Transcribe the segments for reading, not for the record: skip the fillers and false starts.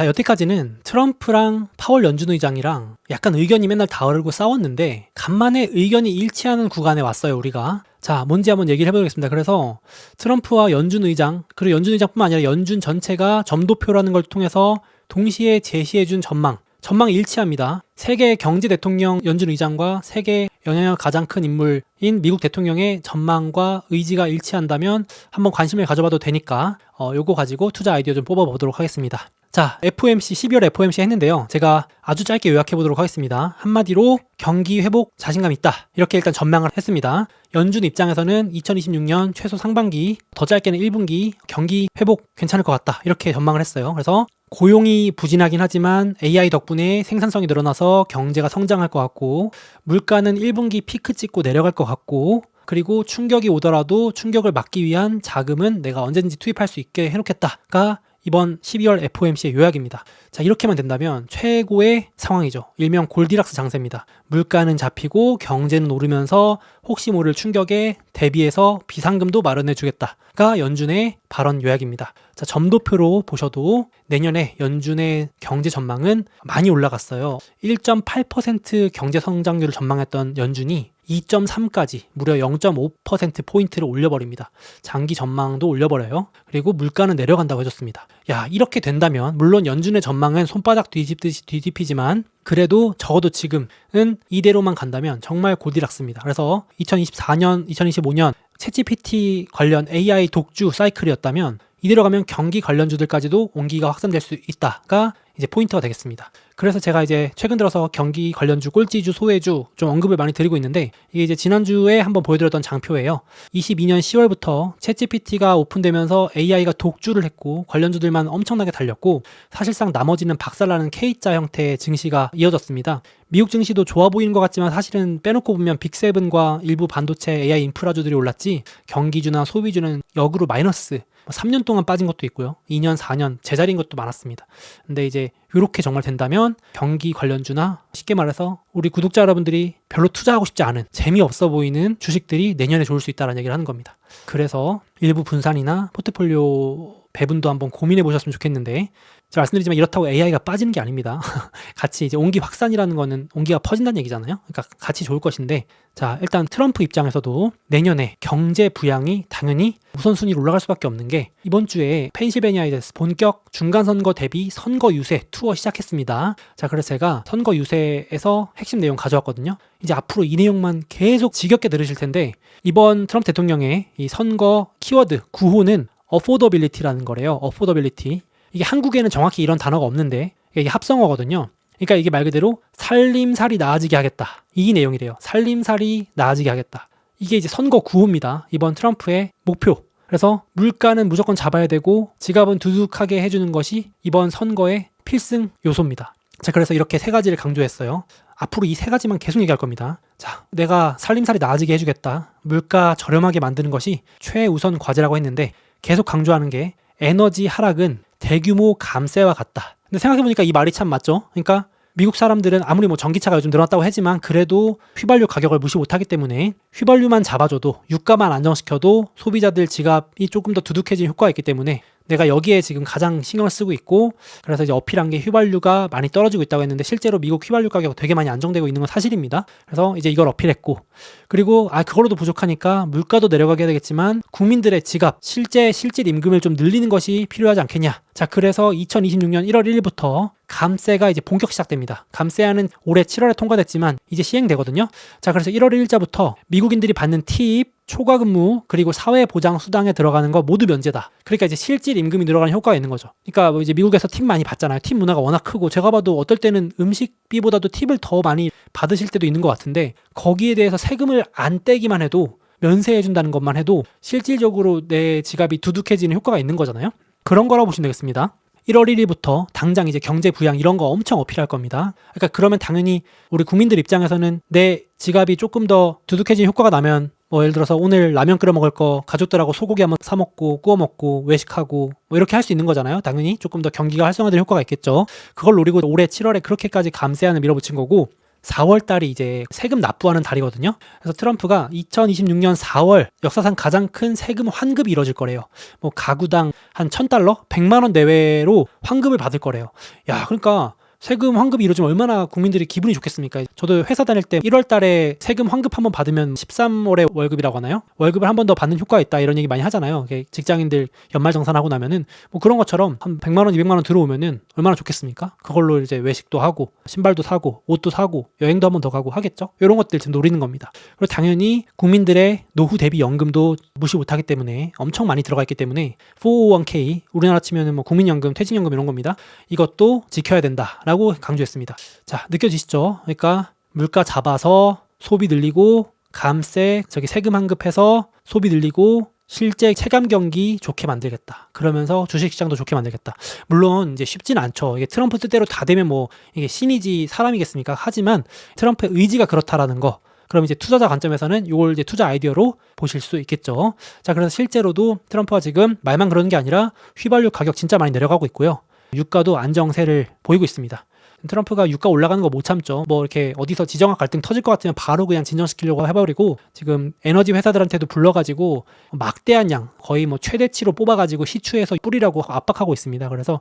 자, 여태까지는 트럼프랑 파월 연준 의장이랑 약간 의견이 맨날 다르고 싸웠는데 간만에 의견이 일치하는 구간에 왔어요, 우리가. 자, 뭔지 한번 얘기를 해보겠습니다. 그래서 트럼프와 연준 의장, 그리고 연준 의장뿐만 아니라 연준 전체가 점도표라는 걸 통해서 동시에 제시해준 전망 일치합니다. 세계 경제 대통령 연준 의장과 세계 영향력 가장 큰 인물인 미국 대통령의 전망과 의지가 일치한다면 한번 관심을 가져봐도 되니까 요거 가지고 투자 아이디어 좀 뽑아보도록 하겠습니다. 자, FOMC 12월 FOMC 했는데요. 제가 아주 짧게 요약해 보도록 하겠습니다. 한마디로 경기 회복 자신감 있다. 이렇게 일단 전망을 했습니다. 연준 입장에서는 2026년 최소 상반기, 더 짧게는 1분기 경기 회복 괜찮을 것 같다. 이렇게 전망을 했어요. 그래서 고용이 부진하긴 하지만 AI 덕분에 생산성이 늘어나서 경제가 성장할 것 같고, 물가는 1분기 피크 찍고 내려갈 것 같고, 그리고 충격이 오더라도 충격을 막기 위한 자금은 내가 언제든지 투입할 수 있게 해놓겠다가 이번 12월 FOMC의 요약입니다. 자, 이렇게만 된다면 최고의 상황이죠. 일명 골디락스 장세입니다. 물가는 잡히고 경제는 오르면서 혹시 모를 충격에 대비해서 비상금도 마련해 주겠다가 연준의 발언 요약입니다. 자, 점도표로 보셔도 내년에 연준의 경제 전망은 많이 올라갔어요. 1.8% 경제 성장률을 전망했던 연준이 2.3까지 무려 0.5%포인트를 올려버립니다. 장기 전망도 올려버려요. 그리고 물가는 내려간다고 해줬습니다. 야, 이렇게 된다면 물론 연준의 전망은 손바닥 뒤집듯이 뒤집히지만 그래도 적어도 지금은 이대로만 간다면 정말 골디락스입니다. 그래서 2024년, 2025년 챗GPT 관련 AI 독주 사이클이었다면 이대로 가면 경기 관련주들까지도 온기가 확산될 수 있다가 이제 포인트가 되겠습니다. 그래서 제가 이제 최근 들어서 경기 관련주, 꼴찌주, 소외주 좀 언급을 많이 드리고 있는데 이게 이제 지난주에 한번 보여드렸던 장표예요. 22년 10월부터 챗GPT가 오픈되면서 AI가 독주를 했고 관련주들만 엄청나게 달렸고 사실상 나머지는 박살나는 K자 형태의 증시가 이어졌습니다. 미국 증시도 좋아 보이는 것 같지만 사실은 빼놓고 보면 빅7과 일부 반도체 AI 인프라주들이 올랐지 경기주나 소비주는 역으로 마이너스 3년 동안 빠진 것도 있고요. 2년, 4년 제자리인 것도 많았습니다. 근데 이제 이렇게 정말 된다면 경기 관련주나 쉽게 말해서 우리 구독자 여러분들이 별로 투자하고 싶지 않은 재미없어 보이는 주식들이 내년에 좋을 수 있다는 얘기를 하는 겁니다. 그래서 일부 분산이나 포트폴리오 배분도 한번 고민해 보셨으면 좋겠는데 제가 말씀드리지만 이렇다고 AI가 빠지는 게 아닙니다. 같이 이제 온기 확산이라는 거는 온기가 퍼진다는 얘기잖아요. 그러니까 같이 좋을 것인데 자, 일단 트럼프 입장에서도 내년에 경제 부양이 당연히 우선순위로 올라갈 수밖에 없는 게 이번 주에 펜실베니아에서 본격 중간선거 대비 선거 유세 투어 시작했습니다. 자, 그래서 제가 선거 유세에서 핵심 내용 가져왔거든요. 이제 앞으로 이 내용만 계속 지겹게 들으실 텐데 이번 트럼프 대통령의 이 선거 키워드 구호는 affordability라는 거래요. affordability. 이게 한국에는 정확히 이런 단어가 없는데 이게 합성어거든요. 그러니까 이게 말 그대로 살림살이 나아지게 하겠다. 이 내용이래요. 살림살이 나아지게 하겠다. 이게 이제 선거 구호입니다. 이번 트럼프의 목표. 그래서 물가는 무조건 잡아야 되고 지갑은 두둑하게 해주는 것이 이번 선거의 필승 요소입니다. 자, 그래서 이렇게 세 가지를 강조했어요. 앞으로 이 세 가지만 계속 얘기할 겁니다. 자, 내가 살림살이 나아지게 해주겠다. 물가 저렴하게 만드는 것이 최우선 과제라고 했는데 계속 강조하는 게 에너지 하락은 대규모 감세와 같다. 근데 생각해보니까 이 말이 참 맞죠? 그러니까 미국 사람들은 아무리 뭐 전기차가 요즘 늘어났다고 하지만 그래도 휘발유 가격을 무시 못하기 때문에 휘발유만 잡아줘도 유가만 안정시켜도 소비자들 지갑이 조금 더 두둑해지는 효과가 있기 때문에 내가 여기에 지금 가장 신경을 쓰고 있고 그래서 이제 어필한 게 휘발유가 많이 떨어지고 있다고 했는데 실제로 미국 휘발유 가격 되게 많이 안정되고 있는 건 사실입니다. 그래서 이제 이걸 어필했고 그리고 그걸로도 부족하니까 물가도 내려가게 되겠지만 국민들의 지갑, 실질 임금을 좀 늘리는 것이 필요하지 않겠냐. 자, 그래서 2026년 1월 1일부터 감세가 이제 본격 시작됩니다. 감세안은 올해 7월에 통과됐지만 이제 시행되거든요. 자, 그래서 1월 1일자부터 미국인들이 받는 팁, 초과 근무 그리고 사회보장 수당에 들어가는 거 모두 면제다. 그러니까 이제 실질 임금이 늘어가는 효과가 있는 거죠. 그러니까 뭐 이제 미국에서 팁 많이 받잖아요. 팁 문화가 워낙 크고 제가 봐도 어떨 때는 음식비보다도 팁을 더 많이 받으실 때도 있는 것 같은데 거기에 대해서 세금을 안 떼기만 해도 면세해준다는 것만 해도 실질적으로 내 지갑이 두둑해지는 효과가 있는 거잖아요. 그런 거라고 보시면 되겠습니다. 1월 1일부터 당장 이제 경제 부양 이런 거 엄청 어필할 겁니다. 그러니까 그러면 당연히 우리 국민들 입장에서는 내 지갑이 조금 더 두둑해진 효과가 나면 뭐 예를 들어서 오늘 라면 끓여 먹을 거 가족들하고 소고기 한번 사 먹고 구워 먹고 외식하고 뭐 이렇게 할 수 있는 거잖아요. 당연히 조금 더 경기가 활성화될 효과가 있겠죠. 그걸 노리고 올해 7월에 그렇게까지 감세안을 밀어붙인 거고 4월 달이 이제 세금 납부하는 달이거든요. 그래서 트럼프가 2026년 4월 역사상 가장 큰 세금 환급이 이뤄질 거래요. 뭐 가구당 한 $1,000, 100만 원 내외로 환급을 받을 거래요. 야, 그러니까 세금 환급이 이루어지면 얼마나 국민들이 기분이 좋겠습니까? 저도 회사 다닐 때 1월 달에 세금 환급 한번 받으면 13월에 월급이라고 하나요? 월급을 한 번 더 받는 효과가 있다 이런 얘기 많이 하잖아요. 직장인들 연말정산하고 나면은 뭐 그런 것처럼 한 100만 원, 200만 원 들어오면은 얼마나 좋겠습니까? 그걸로 이제 외식도 하고 신발도 사고 옷도 사고 여행도 한 번 더 가고 하겠죠? 이런 것들 지금 노리는 겁니다. 그리고 당연히 국민들의 노후 대비 연금도 무시 못하기 때문에 엄청 많이 들어가 있기 때문에 401k 우리나라 치면은 뭐 국민연금, 퇴직연금 이런 겁니다. 이것도 지켜야 된다. 라고 강조했습니다. 자, 느껴지시죠? 그러니까 물가 잡아서 소비 늘리고 감세, 세금 환급해서 소비 늘리고 실제 체감 경기 좋게 만들겠다. 그러면서 주식시장도 좋게 만들겠다. 물론 이제 쉽진 않죠. 이게 트럼프 뜻대로 다 되면 뭐 이게 신이지 사람이겠습니까? 하지만 트럼프의 의지가 그렇다라는 거. 그럼 이제 투자자 관점에서는 이걸 이제 투자 아이디어로 보실 수 있겠죠. 자, 그래서 실제로도 트럼프가 지금 말만 그러는 게 아니라 휘발유 가격 진짜 많이 내려가고 있고요. 유가도 안정세를 보이고 있습니다. 트럼프가 유가 올라가는 거 못 참죠. 뭐 이렇게 어디서 지정학 갈등 터질 것 같으면 바로 그냥 진정시키려고 해버리고 지금 에너지 회사들한테도 불러가지고 막대한 양 거의 뭐 최대치로 뽑아가지고 시추해서 뿌리라고 압박하고 있습니다. 그래서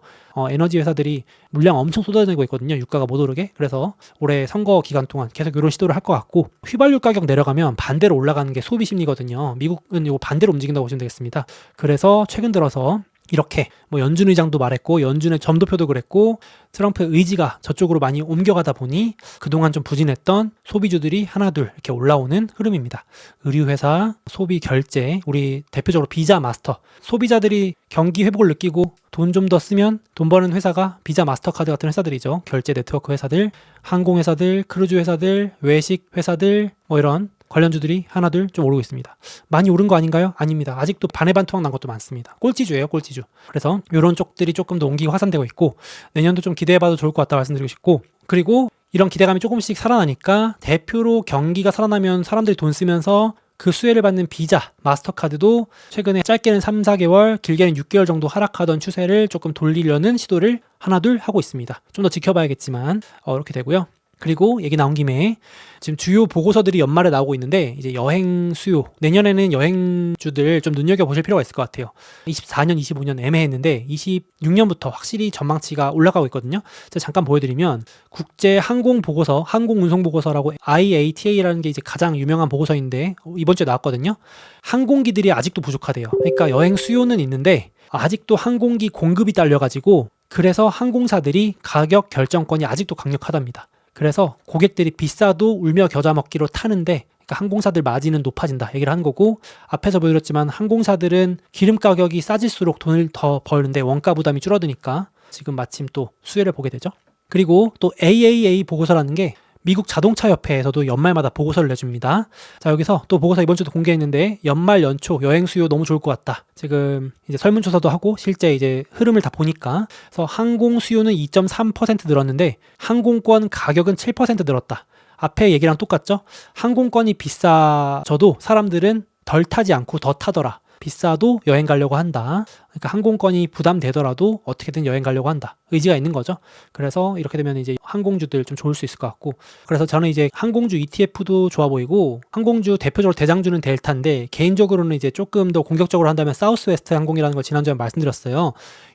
에너지 회사들이 물량 엄청 쏟아내고 있거든요. 유가가 못 오르게. 그래서 올해 선거 기간 동안 계속 이런 시도를 할 것 같고 휘발유 가격 내려가면 반대로 올라가는 게 소비 심리거든요. 미국은 이거 반대로 움직인다고 보시면 되겠습니다. 그래서 최근 들어서 이렇게 뭐 연준 의장도 말했고 연준의 점도표도 그랬고 트럼프의 의지가 저쪽으로 많이 옮겨가다 보니 그동안 좀 부진했던 소비주들이 하나둘 이렇게 올라오는 흐름입니다. 의류회사, 소비 결제, 우리 대표적으로 비자 마스터 소비자들이 경기 회복을 느끼고 돈 좀 더 쓰면 돈 버는 회사가 비자 마스터카드 같은 회사들이죠. 결제 네트워크 회사들, 항공회사들, 크루즈 회사들, 외식 회사들 뭐 이런 관련주들이 하나둘 좀 오르고 있습니다. 많이 오른 거 아닌가요? 아닙니다. 아직도 반의 반토막 난 것도 많습니다. 꼴찌주예요, 꼴찌주. 그래서 이런 쪽들이 조금 더 온기가 확산되고 있고 내년도 좀 기대해봐도 좋을 것 같다 말씀드리고 싶고 그리고 이런 기대감이 조금씩 살아나니까 대표로 경기가 살아나면 사람들이 돈 쓰면서 그 수혜를 받는 비자, 마스터카드도 최근에 짧게는 3, 4개월, 길게는 6개월 정도 하락하던 추세를 조금 돌리려는 시도를 하나둘 하고 있습니다. 좀 더 지켜봐야겠지만 이렇게 되고요. 그리고 얘기 나온 김에 지금 주요 보고서들이 연말에 나오고 있는데 이제 여행 수요 내년에는 여행주들 좀 눈여겨보실 필요가 있을 것 같아요. 24년, 25년 애매했는데 26년부터 확실히 전망치가 올라가고 있거든요. 제가 잠깐 보여드리면 국제 항공 보고서, 항공 운송 보고서라고 IATA라는 게 이제 가장 유명한 보고서인데 이번 주에 나왔거든요. 항공기들이 아직도 부족하대요. 그러니까 여행 수요는 있는데 아직도 항공기 공급이 딸려가지고 그래서 항공사들이 가격 결정권이 아직도 강력하답니다. 그래서 고객들이 비싸도 울며 겨자 먹기로 타는데 그러니까 항공사들 마진은 높아진다 얘기를 한 거고 앞에서 보여드렸지만 항공사들은 기름 가격이 싸질수록 돈을 더 버는데 원가 부담이 줄어드니까 지금 마침 또 수혜를 보게 되죠. 그리고 또 AAA 보고서라는 게 미국 자동차협회에서도 연말마다 보고서를 내줍니다. 자, 여기서 또 보고서 이번 주도 공개했는데 연말 연초 여행 수요 너무 좋을 것 같다. 지금 이제 설문조사도 하고 실제 이제 흐름을 다 보니까 그래서 항공 수요는 2.3% 늘었는데 항공권 가격은 7% 늘었다. 앞에 얘기랑 똑같죠? 항공권이 비싸져도 사람들은 덜 타지 않고 더 타더라. 비싸도 여행 가려고 한다. 그러니까 항공권이 부담되더라도 어떻게든 여행 가려고 한다. 의지가 있는 거죠. 그래서 이렇게 되면 이제 항공주들 좀 좋을 수 있을 것 같고 그래서 저는 이제 항공주 ETF도 좋아 보이고 항공주 대표적으로 대장주는 델타인데 개인적으로는 이제 조금 더 공격적으로 한다면 사우스웨스트 항공이라는 걸 지난주에 말씀드렸어요.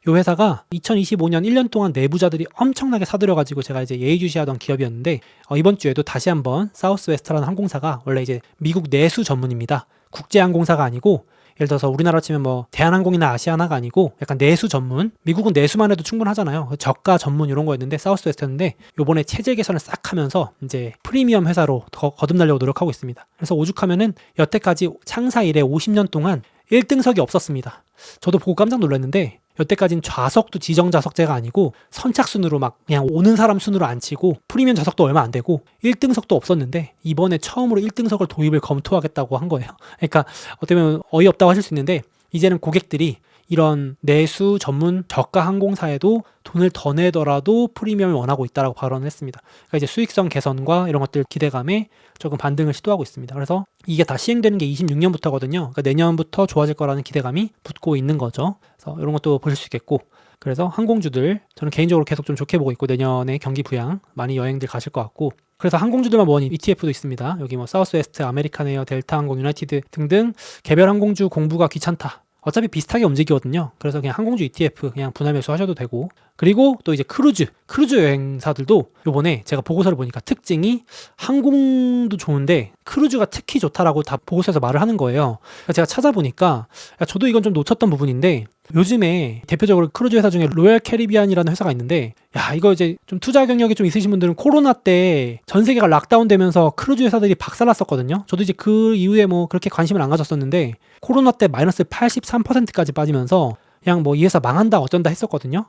이 회사가 2025년 1년 동안 내부자들이 엄청나게 사들여가지고 제가 이제 예의주시하던 기업이었는데 이번 주에도 다시 한번 사우스웨스트라는 항공사가 원래 이제 미국 내수 전문입니다. 국제항공사가 아니고 예를 들어서 우리나라 치면 뭐 대한항공이나 아시아나가 아니고 약간 내수 전문 미국은 내수만 해도 충분하잖아요. 저가 전문 이런 거였는데 사우스웨스트였는데 요번에 체제 개선을 싹 하면서 이제 프리미엄 회사로 더 거듭나려고 노력하고 있습니다. 그래서 오죽하면은 여태까지 창사 이래 50년 동안 1등석이 없었습니다. 저도 보고 깜짝 놀랐는데 여태까지는 좌석도 지정 좌석제가 아니고 선착순으로 막 그냥 오는 사람 순으로 앉히고 프리미엄 좌석도 얼마 안 되고 1등석도 없었는데 이번에 처음으로 1등석을 도입을 검토하겠다고 한 거예요. 그러니까 어떻게 보면 어이없다고 하실 수 있는데 이제는 고객들이 이런 내수 전문 저가 항공사에도 돈을 더 내더라도 프리미엄을 원하고 있다라고 발언을 했습니다. 그러니까 이제 수익성 개선과 이런 것들 기대감에 조금 반등을 시도하고 있습니다. 그래서 이게 다 시행되는 게 26년부터거든요. 그러니까 내년부터 좋아질 거라는 기대감이 붙고 있는 거죠. 그래서 이런 것도 보실 수 있겠고 그래서 항공주들 저는 개인적으로 계속 좀 좋게 보고 있고 내년에 경기 부양 많이 여행들 가실 것 같고 그래서 항공주들만 모은 ETF도 있습니다. 여기 뭐 사우스웨스트, 아메리칸에어, 델타항공, 유나이티드 등등 개별 항공주 공부가 귀찮다. 어차피 비슷하게 움직이거든요. 그래서 그냥 항공주 ETF 그냥 분할 매수하셔도 되고 그리고 또 이제 크루즈 여행사들도 요번에 제가 보고서를 보니까 특징이 항공도 좋은데 크루즈가 특히 좋다라고 다 보고서에서 말을 하는 거예요. 그래서 제가 찾아보니까 저도 이건 좀 놓쳤던 부분인데 요즘에 대표적으로 크루즈 회사 중에 로열 캐리비안이라는 회사가 있는데 이거 이제 좀 투자 경력이 좀 있으신 분들은 코로나 때 전 세계가 락다운 되면서 크루즈 회사들이 박살났었거든요. 저도 이제 그 이후에 뭐 그렇게 관심을 안 가졌었는데 코로나 때 마이너스 83%까지 빠지면서 그냥 뭐 이 회사 망한다 어쩐다 했었거든요.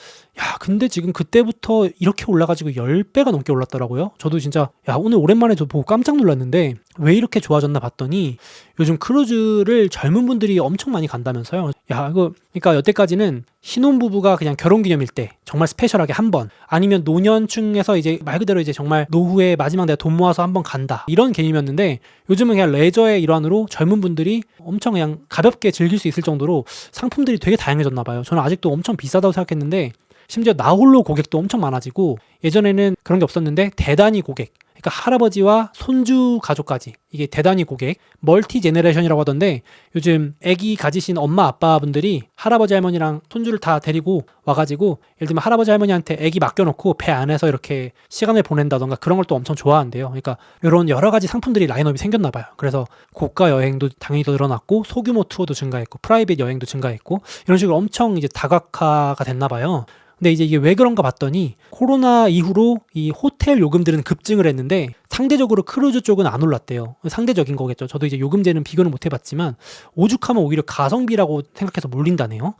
근데 지금 그때부터 이렇게 올라가지고 10배가 넘게 올랐더라고요. 저도 진짜 오늘 오랜만에 저 보고 깜짝 놀랐는데 왜 이렇게 좋아졌나 봤더니 요즘 크루즈를 젊은 분들이 엄청 많이 간다면서요. 이거 그러니까 여태까지는 신혼부부가 그냥 결혼기념일 때 정말 스페셜하게 한 번 아니면 노년층에서 이제 말 그대로 이제 정말 노후에 마지막 내가 돈 모아서 한번 간다 이런 개념이었는데 요즘은 그냥 레저의 일환으로 젊은 분들이 엄청 그냥 가볍게 즐길 수 있을 정도로 상품들이 되게 다양해졌나 봐요. 저는 아직도 엄청 비싸다고 생각했는데 심지어 나홀로 고객도 엄청 많아지고 예전에는 그런 게 없었는데 대단위 고객 그러니까 할아버지와 손주 가족까지 이게 대단위 고객 멀티 제네레이션이라고 하던데 요즘 아기 가지신 엄마 아빠분들이 할아버지 할머니랑 손주를 다 데리고 와가지고 예를 들면 할아버지 할머니한테 아기 맡겨놓고 배 안에서 이렇게 시간을 보낸다던가 그런 걸 또 엄청 좋아한대요. 그러니까 이런 여러 가지 상품들이 라인업이 생겼나 봐요. 그래서 고가 여행도 당연히 더 늘어났고 소규모 투어도 증가했고 프라이빗 여행도 증가했고 이런 식으로 엄청 이제 다각화가 됐나 봐요. 근데 이제 이게 왜 그런가 봤더니 코로나 이후로 이 호텔 요금들은 급증을 했는데 상대적으로 크루즈 쪽은 안 올랐대요. 상대적인 거겠죠. 저도 이제 요금제는 비교는 못 해봤지만 오죽하면 오히려 가성비라고 생각해서 몰린다네요.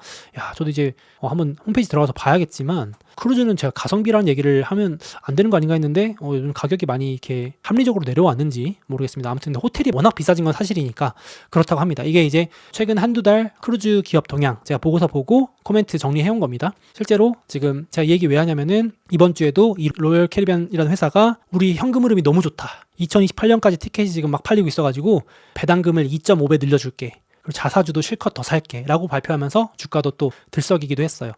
저도 이제 한번 홈페이지 들어가서 봐야겠지만 크루즈는 제가 가성비라는 얘기를 하면 안 되는 거 아닌가 했는데 요즘 가격이 많이 이렇게 합리적으로 내려왔는지 모르겠습니다. 아무튼 호텔이 워낙 비싸진 건 사실이니까 그렇다고 합니다. 이게 이제 최근 한두 달 크루즈 기업 동향 제가 보고서 보고 코멘트 정리해온 겁니다. 실제로 지금 제가 이 얘기 왜 하냐면은 이번 주에도 이 로열 캐리비안이라는 회사가 우리 현금 흐름이 너무 좋다. 2028년까지 티켓이 지금 막 팔리고 있어가지고 배당금을 2.5배 늘려줄게. 그리고 자사주도 실컷 더 살게 라고 발표하면서 주가도 또 들썩이기도 했어요.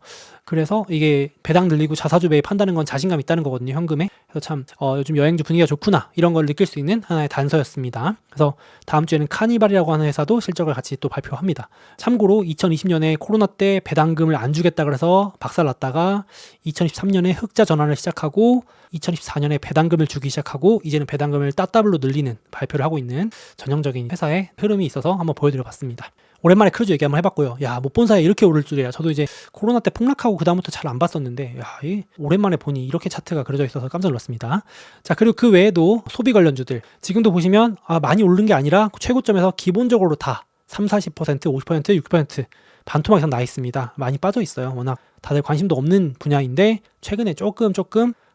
그래서 이게 배당 늘리고 자사주 매입한다는 건 자신감 있다는 거거든요, 현금에. 그래서 참 요즘 여행주 분위기가 좋구나 이런 걸 느낄 수 있는 하나의 단서였습니다. 그래서 다음 주에는 카니발이라고 하는 회사도 실적을 같이 또 발표합니다. 참고로 2020년에 코로나 때 배당금을 안 주겠다 그래서 박살났다가 2023년에 흑자 전환을 시작하고 2024년에 배당금을 주기 시작하고 이제는 배당금을 따따블로 늘리는 발표를 하고 있는 전형적인 회사의 흐름이 있어서 한번 보여드려봤습니다. 오랜만에 크루즈 얘기 한번 해봤고요. 못 본 사이에 이렇게 오를 줄이야. 저도 이제 코로나 때 폭락하고 그 다음부터 잘 안 봤었는데 오랜만에 보니 이렇게 차트가 그려져 있어서 깜짝 놀랐습니다. 자, 그리고 그 외에도 소비 관련주들 지금도 보시면 많이 오른 게 아니라 최고점에서 기본적으로 다 30, 40%, 50%, 60% 반토막 이상 나 있습니다. 많이 빠져 있어요. 워낙 다들 관심도 없는 분야인데 최근에 조금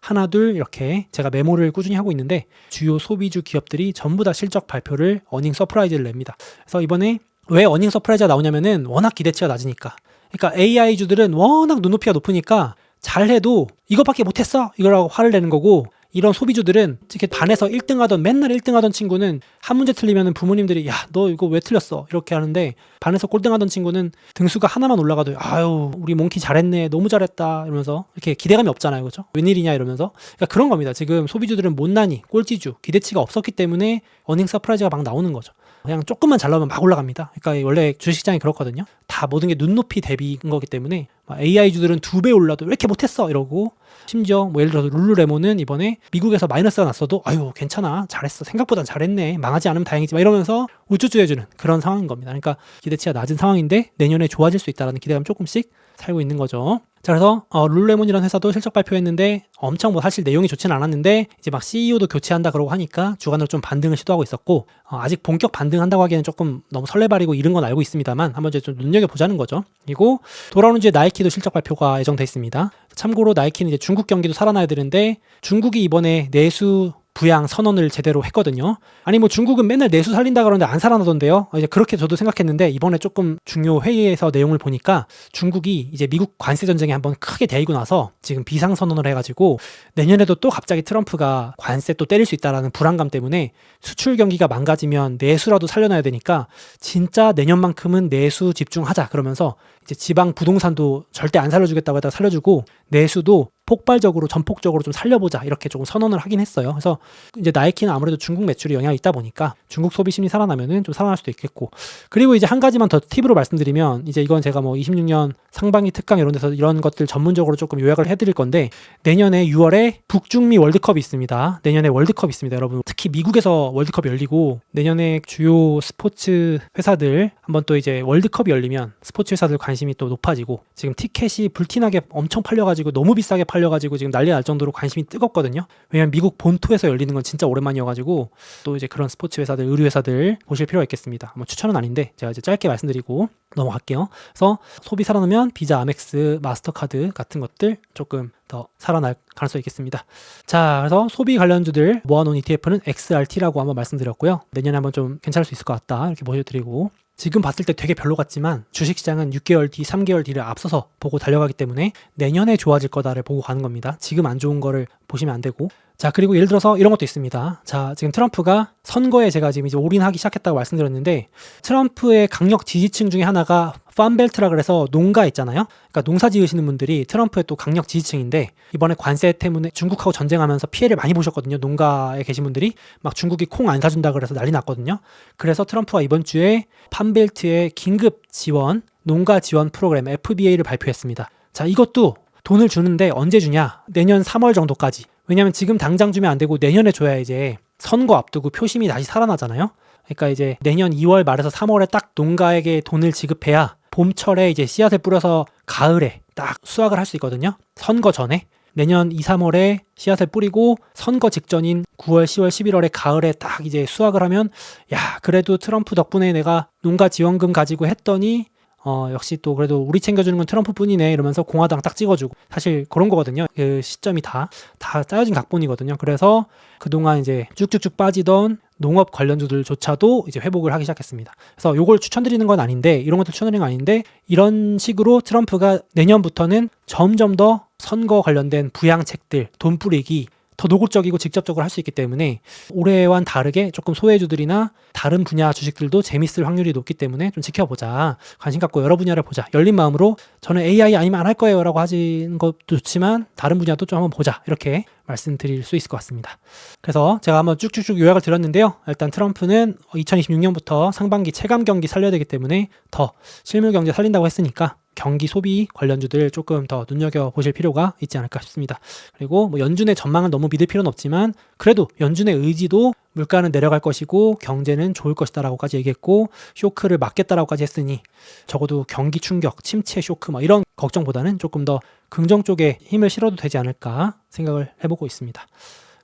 하나 둘 이렇게 제가 메모를 꾸준히 하고 있는데 주요 소비주 기업들이 전부 다 실적 발표를 어닝 서프라이즈를 냅니다. 그래서 이번에 왜 어닝 서프라이즈가 나오냐면은 워낙 기대치가 낮으니까. 그러니까 AI주들은 워낙 눈높이가 높으니까 잘해도 이거밖에 못했어 이거라고 화를 내는 거고 이런 소비주들은 이렇게 반에서 1등하던 맨날 1등하던 친구는 한 문제 틀리면 부모님들이 너 이거 왜 틀렸어 이렇게 하는데 반에서 꼴등하던 친구는 등수가 하나만 올라가도 아유 우리 몽키 잘했네 너무 잘했다 이러면서 이렇게 기대감이 없잖아요. 그렇죠? 웬일이냐 이러면서 그러니까 그런 겁니다. 지금 소비주들은 못난이 꼴찌주 기대치가 없었기 때문에 어닝 서프라이즈가 막 나오는 거죠. 그냥 조금만 잘 나오면 막 올라갑니다. 그러니까 원래 주식시장이 그렇거든요. 다 모든 게 눈높이 대비인 거기 때문에 AI주들은 2배 올라도 왜 이렇게 못했어 이러고 심지어 예를 들어서 룰루레몬은 이번에 미국에서 마이너스가 났어도 아유 괜찮아 잘했어 생각보단 잘했네 망하지 않으면 다행이지 이러면서 우쭈쭈 해주는 그런 상황인 겁니다. 그러니까 기대치가 낮은 상황인데 내년에 좋아질 수 있다는 기대감 조금씩 살고 있는 거죠. 자, 그래서 룰루레몬이라는 회사도 실적 발표했는데 엄청 사실 내용이 좋지는 않았는데 이제 막 CEO도 교체한다 그러고 하니까 주간으로 좀 반등을 시도하고 있었고 아직 본격 반등한다고 하기에는 조금 너무 설레발이고 이런 건 알고 있습니다만 한번 이제 좀 눈여겨보자는 거죠. 그리고 돌아오는 주에 나이키도 실적 발표가 예정돼 있습니다. 참고로 나이키는 이제 중국 경기도 살아나야 되는데 중국이 이번에 내수 부양 선언을 제대로 했거든요. 아니 뭐 중국은 맨날 내수 살린다 그러는데 안 살아나던데요. 이제 그렇게 저도 생각했는데 이번에 조금 중요 회의에서 내용을 보니까 중국이 이제 미국 관세 전쟁에 한번 크게 대이고 나서 지금 비상 선언을 해가지고 내년에도 또 갑자기 트럼프가 관세 또 때릴 수 있다라는 불안감 때문에 수출 경기가 망가지면 내수라도 살려놔야 되니까 진짜 내년만큼은 내수 집중하자 그러면서 이제 지방 부동산도 절대 안 살려주겠다고 하다가 살려주고 내수도 폭발적으로 전폭적으로 좀 살려보자 이렇게 조금 선언을 하긴 했어요. 그래서 이제 나이키는 아무래도 중국 매출이 영향이 있다 보니까 중국 소비 심리 살아나면은 좀 살아날 수도 있겠고, 그리고 이제 한 가지만 더 팁으로 말씀드리면 이제 이건 제가 뭐 26년 상반기 특강 이런 데서 이런 것들 전문적으로 조금 요약을 해드릴 건데 내년에 6월에 북중미 월드컵이 있습니다. 내년에 월드컵이 있습니다, 여러분. 특히 미국에서 월드컵이 열리고 내년에 주요 스포츠 회사들 한번 또 이제 월드컵이 열리면 스포츠 회사들 관심이 또 높아지고 지금 티켓이 불티나게 엄청 팔려가지고 너무 비싸게 팔려가지고 지금 난리 날 정도로 관심이 뜨겁거든요. 왜냐면 미국 본토에서 열리는 건 진짜 오랜만이어가지고 또 이제 그런 스포츠 회사들, 의류 회사들 보실 필요가 있겠습니다. 뭐 추천은 아닌데 제가 이제 짧게 말씀드리고 넘어갈게요. 그래서 소비 살아나면 비자, 아멕스, 마스터카드 같은 것들 조금 더 살아날 가능성이 있겠습니다. 자, 그래서 소비 관련주들 모아놓은 ETF는 XRT라고 한번 말씀드렸고요. 내년에 한번 좀 괜찮을 수 있을 것 같다 이렇게 보여드리고, 지금 봤을 때 되게 별로 같지만 주식시장은 6개월 뒤, 3개월 뒤를 앞서서 보고 달려가기 때문에 내년에 좋아질 거다를 보고 가는 겁니다. 지금 안 좋은 거를 보시면 안 되고. 자, 그리고 예를 들어서 이런 것도 있습니다. 자, 지금 트럼프가 선거에 제가 지금 이제 올인하기 시작했다고 말씀드렸는데 트럼프의 강력 지지층 중에 하나가 팜벨트라 그래서 농가 있잖아요. 그러니까 농사 지으시는 분들이 트럼프의 또 강력 지지층인데 이번에 관세 때문에 중국하고 전쟁하면서 피해를 많이 보셨거든요. 농가에 계신 분들이 막 중국이 콩 안 사준다 그래서 난리 났거든요. 그래서 트럼프가 이번 주에 팜벨트의 긴급 지원, 농가 지원 프로그램 FBA를 발표했습니다. 자, 이것도 돈을 주는데 언제 주냐? 내년 3월 정도까지. 왜냐면 지금 당장 주면 안 되고 내년에 줘야 이제 선거 앞두고 표심이 다시 살아나잖아요. 그러니까 이제 내년 2월 말에서 3월에 딱 농가에게 돈을 지급해야 봄철에 이제 씨앗을 뿌려서 가을에 딱 수확을 할 수 있거든요. 선거 전에. 내년 2, 3월에 씨앗을 뿌리고 선거 직전인 9월, 10월, 11월에 가을에 딱 이제 수확을 하면 야, 그래도 트럼프 덕분에 내가 농가 지원금 가지고 했더니 역시 또 그래도 우리 챙겨주는 건 트럼프뿐이네 이러면서 공화당 딱 찍어주고, 사실 그런 거거든요. 그 시점이 다 짜여진 각본이거든요. 그래서 그동안 이제 쭉쭉쭉 빠지던 농업 관련주들조차도 이제 회복을 하기 시작했습니다. 그래서 요걸 추천드리는 건 아닌데, 이런 것들 추천드리는 건 아닌데, 이런 식으로 트럼프가 내년부터는 점점 더 선거 관련된 부양책들, 돈 뿌리기 더 노골적이고 직접적으로 할 수 있기 때문에 올해와는 다르게 조금 소외주들이나 다른 분야 주식들도 재밌을 확률이 높기 때문에 좀 지켜보자. 관심 갖고 여러 분야를 보자. 열린 마음으로 저는 AI 아니면 안 할 거예요 라고 하시는 것도 좋지만 다른 분야도 좀 한번 보자. 이렇게 말씀드릴 수 있을 것 같습니다. 그래서 제가 한번 쭉쭉쭉 요약을 드렸는데요. 일단 트럼프는 2026년부터 상반기 체감 경기 살려야 되기 때문에 더 실물 경제 살린다고 했으니까 경기 소비 관련주들 조금 더 눈여겨보실 필요가 있지 않을까 싶습니다. 그리고 뭐 연준의 전망을 너무 믿을 필요는 없지만 그래도 연준의 의지도 물가는 내려갈 것이고 경제는 좋을 것이다라고까지 얘기했고 쇼크를 막겠다라고까지 했으니 적어도 경기 충격, 침체 쇼크 뭐 이런 걱정보다는 조금 더 긍정 쪽에 힘을 실어도 되지 않을까 생각을 해보고 있습니다.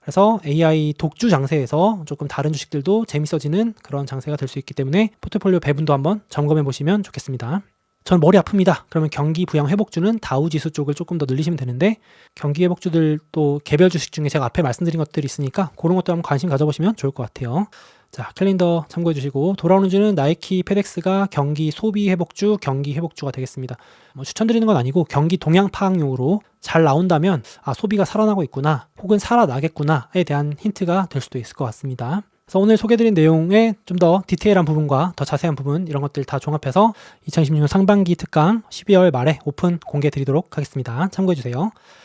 그래서 AI 독주 장세에서 조금 다른 주식들도 재밌어지는 그런 장세가 될 수 있기 때문에 포트폴리오 배분도 한번 점검해 보시면 좋겠습니다. 전 머리 아픕니다. 그러면 경기 부양 회복주는 다우지수 쪽을 조금 더 늘리시면 되는데 경기 회복주들 또 개별 주식 중에 제가 앞에 말씀드린 것들이 있으니까 그런 것도 한번 관심 가져보시면 좋을 것 같아요. 자, 캘린더 참고해 주시고 돌아오는 주는 나이키, 페덱스가 경기 소비 회복주, 경기 회복주가 되겠습니다. 뭐 추천드리는 건 아니고 경기 동향 파악용으로 잘 나온다면 소비가 살아나고 있구나 혹은 살아나겠구나에 대한 힌트가 될 수도 있을 것 같습니다. 그래서 오늘 소개해드린 내용의 좀 더 디테일한 부분과 더 자세한 부분 이런 것들 다 종합해서 2026년 상반기 특강 12월 말에 오픈 공개 드리도록 하겠습니다. 참고해주세요.